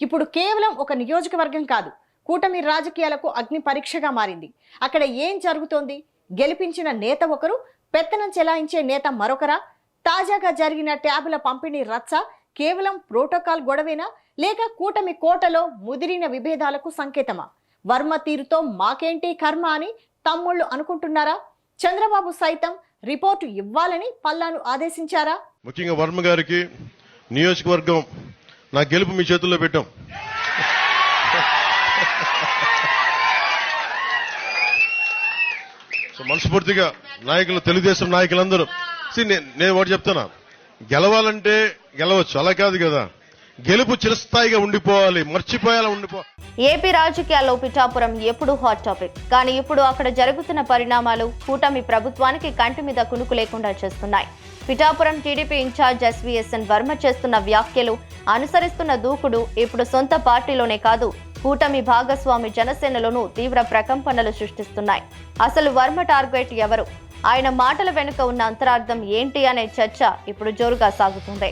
ఇప్పుడు కేవలం ఒక నియోజకవర్గం కాదు, కూటమి రాజకీయాలకు అగ్ని పరీక్షగా మారింది. అక్కడ ఏం జరుగుతోంది? గెలిపించిన నేత ఒకరు, పెత్తనం చెలాయించే నేత మరొకరా? తాజాగా జరిగిన ట్యాబుల పంపిణీ రచ్చ కేవలం ప్రోటోకాల్ గొడవేనా, లేక కూటమి కోటలో ముదిరిన విభేదాలకు సంకేతమా? వర్మ తీరుతో మాకేంటి కర్మ అని తమ్ముళ్ళు అనుకుంటున్నారా? చంద్రబాబు సైతం రిపోర్టు ఇవ్వాలని పల్లాను ఆదేశించారా? ముఖ్యంగా వర్మ గారికి నియోజకవర్గం నా గెలుపు మీ చేతుల్లో పెట్టాం. సో మనస్ఫూర్తిగా నాయకులు, తెలుగుదేశం నాయకులందరూ నేను ఒకటి చెప్తున్నా, గెలవాలంటే గెలవచ్చు, అలా కాదు కదా, గెలుపు చిరస్థాయిగా ఉండిపోవాలి, మర్చిపోయేలా ఉండిపోవాలి. ఏపీ రాజకీయాల్లో పిఠాపురం ఎప్పుడు హాట్ టాపిక్. కానీ ఇప్పుడు అక్కడ జరుగుతున్న పరిణామాలు కూటమి ప్రభుత్వానికి కంటి మీద కునుకు లేకుండా చేస్తున్నాయి. పిఠాపురం టీడీపీ ఇన్ఛార్జ్ ఎస్వీఎస్ఎన్ వర్మ చేస్తున్న వ్యాఖ్యలు, అనుసరిస్తున్న దూకుడు ఇప్పుడు సొంత పార్టీలోనే కాదు, కూటమి భాగస్వామి జనసేనలోనూ తీవ్ర ప్రకంపనలు సృష్టిస్తున్నాయి. అసలు వర్మ టార్గెట్ ఎవరు? ఆయన మాటల వెనుక ఉన్న అంతరార్థం ఏంటి అనే చర్చ ఇప్పుడు జోరుగా సాగుతుంది.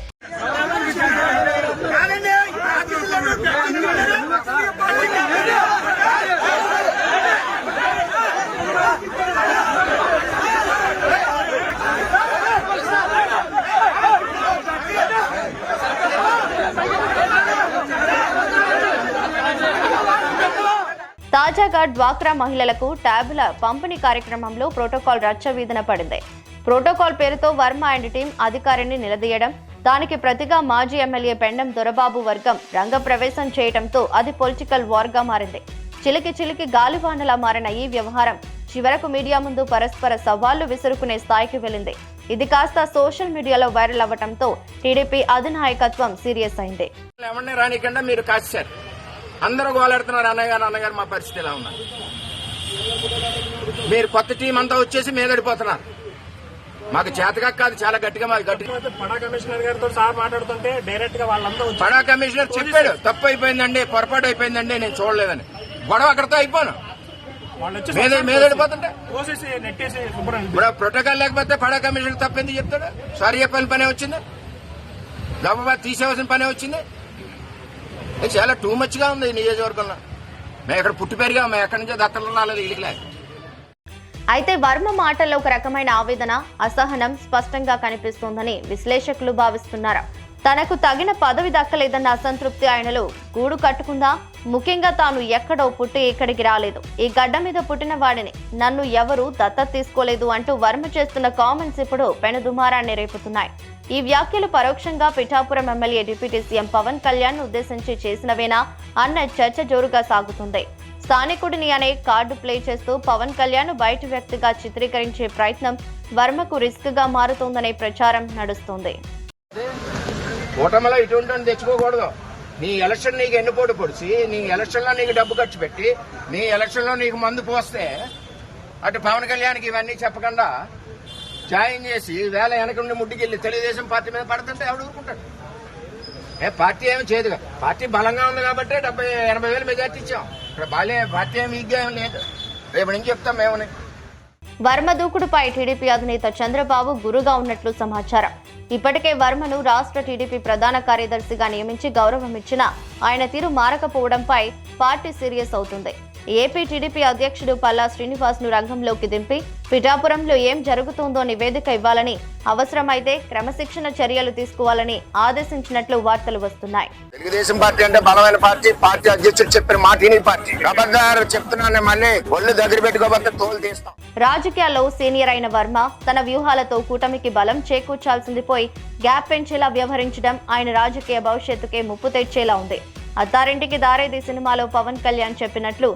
తాజాగా డ్వాక్రా మహిళలకు ట్యాబుల పంపిణీ కార్యక్రమంలో ప్రోటోకాల్ రచ్చవీధన పడింది. ప్రోటోకాల్ పేరుతో వర్మ అండ్ టీం అధికారిని నిలదీయడం, దానికి ప్రతిగా మాజీ ఎమ్మెల్యే పెండం దొరబాబు వర్గం రంగప్రవేశం చేయడంతో అది పొలిటికల్ వార్గా మారింది. చిలికి చిలికి గాలివానలా మారిన ఈ వ్యవహారం చివరకు మీడియా ముందు పరస్పర సవాళ్లు విసురుకునే స్థాయికి వెళ్లింది. ఇది కాస్త సోషల్ మీడియాలో వైరల్ అవ్వడంతో టీడీపీ అధినాయకత్వం సీరియస్ అయింది. అందరూ గోలాడుతున్నారు, అన్నగారు మా పరిస్థితి ఎలా ఉన్నారు, మీరు కొత్త టీం అంతా వచ్చేసి మీదడిపోతున్నారు. మాకు చేతగా కాదు, చాలా గట్టిగా మాకు గట్టిగా. పడా కమిషనర్ గారితో సార్ మాట్లాడుతుంటే డైరెక్ట్ గా వాళ్ళంతా పడా కమిషనర్ చెప్పాడు, తప్పు అయిపోయిందండి, పొరపాటు అయిపోయిందండి, నేను చూడలేదని. గొడవ అక్కడితో అయిపోను, మీదడిపోతుంటే ఇప్పుడు ప్రోటోకాల్ లేకపోతే పడా కమిషనర్ తప్పింది చెప్తాడు. సారీ చెప్పని పనే వచ్చింది, గబా తీసేవలసిన పనే వచ్చింది. చాలా టూ మచ్ గా ఉంది ఈ నియోజకవర్గంలో. మేము ఇక్కడ పుట్టి పెరిగాం, మేము ఎక్కడి నుంచో దత్తలు రాలేదు ఇలికిలే. అయితే వర్మ మాటల్లో ఒక రకమైన ఆవేదన, అసహనం స్పష్టంగా కనిపిస్తోందని విశ్లేషకులు భావిస్తున్నారు. తనకు తగిన పదవి దక్కలేదన్న అసంతృప్తి ఆయనలో గూడు కట్టుకుందా? ముఖ్యంగా తాను ఎక్కడో పుట్టి ఇక్కడికి రాలేదు, ఈ గడ్డ మీద పుట్టిన వాడిని, నన్ను ఎవరూ దత్తత తీసుకోలేదు అంటూ వర్మ చేస్తున్న కామెంట్స్ ఇప్పుడు పెనుదుమారాన్ని రేపుతున్నాయి. ఈ వ్యాఖ్యలు పరోక్షంగా Pithapuram MLA deputy CM Pawan Kalyan ఉద్దేశించి చేసినవేనా అన్న చర్చ జోరుగా సాగుతుంది. స్థానికుడిని అనే కార్డు ప్లే చేస్తూ పవన్ కళ్యాణ్ బయట వ్యక్తిగా చిత్రీకరించే ప్రయత్నం వర్మకు రిస్క్ గా మారుతోందనే ప్రచారం నడుస్తోంది. కూటమిలో ఇటువంటి తెచ్చుకోకూడదు. నీ ఎలక్షన్ నీకు ఎన్నుపోటు పొడిచి, నీ ఎలక్షన్ లో నీకు డబ్బు ఖర్చు పెట్టి, నీ ఎలక్షన్ లో నీకు మందు పోస్తే అటు పవన్ కళ్యాణ్కి ఇవన్నీ చెప్పకుండా జాయిన్ చేసి వేళ వెనకుండి ముడ్డికెళ్ళి తెలుగుదేశం పార్టీ మీద పడుతుంటే ఎవడు ఊరుకుంటాడు? పార్టీ ఏమి చేయదుగా, పార్టీ బలంగా ఉంది కాబట్టి 70-80 వేలు మెజార్టీ ఇచ్చాం. ఇక్కడ పార్టీ ఏమి ఈగ్గా ఏం లేదు. రేపు నుంచి చెప్తాం మేమని. వర్మ దూకుడుపై టీడీపీ అధినేత చంద్రబాబు గురుగా ఉన్నట్లు సమాచారం. ఇప్పటికే వర్మను రాష్ట్ర టీడీపీ ప్రధాన కార్యదర్శిగా నియమించి గౌరవం ఇచ్చినా ఆయన తీరు మారకపోవడంపై పార్టీ సీరియస్ అవుతుంది. ఏపీ టీడీపీ అధ్యక్షుడు పల్లా శ్రీనివాస్ ను రంగంలోకి దింపి పిఠాపురంలో ఏం జరుగుతోందో నివేదిక ఇవ్వాలని, అవసరమైతే క్రమశిక్షణ చర్యలు తీసుకోవాలని ఆదేశించినట్లు వార్తలు వస్తున్నాయి. తెలుగుదేశం పార్టీ అంటే బలమైన పార్టీ, పార్టీ అధ్యక్షుడు చెప్పిన మాట పార్టీ. ఖబర్దార్ చెప్తున్నాను, మళ్ళీ ఒళ్ళు దగ్గర పెట్టుకోబోతే తోలు తీస్తాం. రాజకీయాల్లో సీనియర్ అయిన వర్మ తన వ్యూహాలతో కూటమికి బలం చేకూర్చాల్సింది పోయి గ్యాప్ పెంచేలా వ్యవహరించడం ఆయన రాజకీయ భవిష్యత్తుకే ముప్పు తెచ్చేలా ఉంది. అత్తారింటికి దారేది సినిమాలో పవన్ కళ్యాణ్ చెప్పినట్లు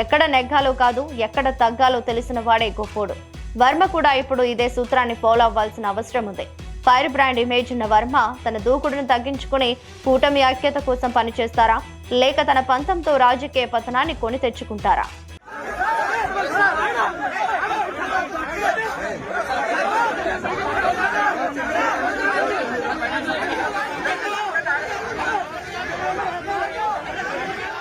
ఎక్కడ నెగ్గాలో కాదు, ఎక్కడ తగ్గాలో తెలిసిన వాడే గొప్పోడు. వర్మ కూడా ఇప్పుడు ఇదే సూత్రాన్ని ఫాలో అవ్వాల్సిన అవసరం ఉంది. ఫైర్ బ్రాండ్ ఇమేజ్ ఉన్న వర్మ తన దూకుడును తగ్గించుకుని కూటమి ఐక్యత కోసం పనిచేస్తారా, లేక తన పంతంతో రాజకీయ పతనాన్ని కొని తెచ్చుకుంటారా?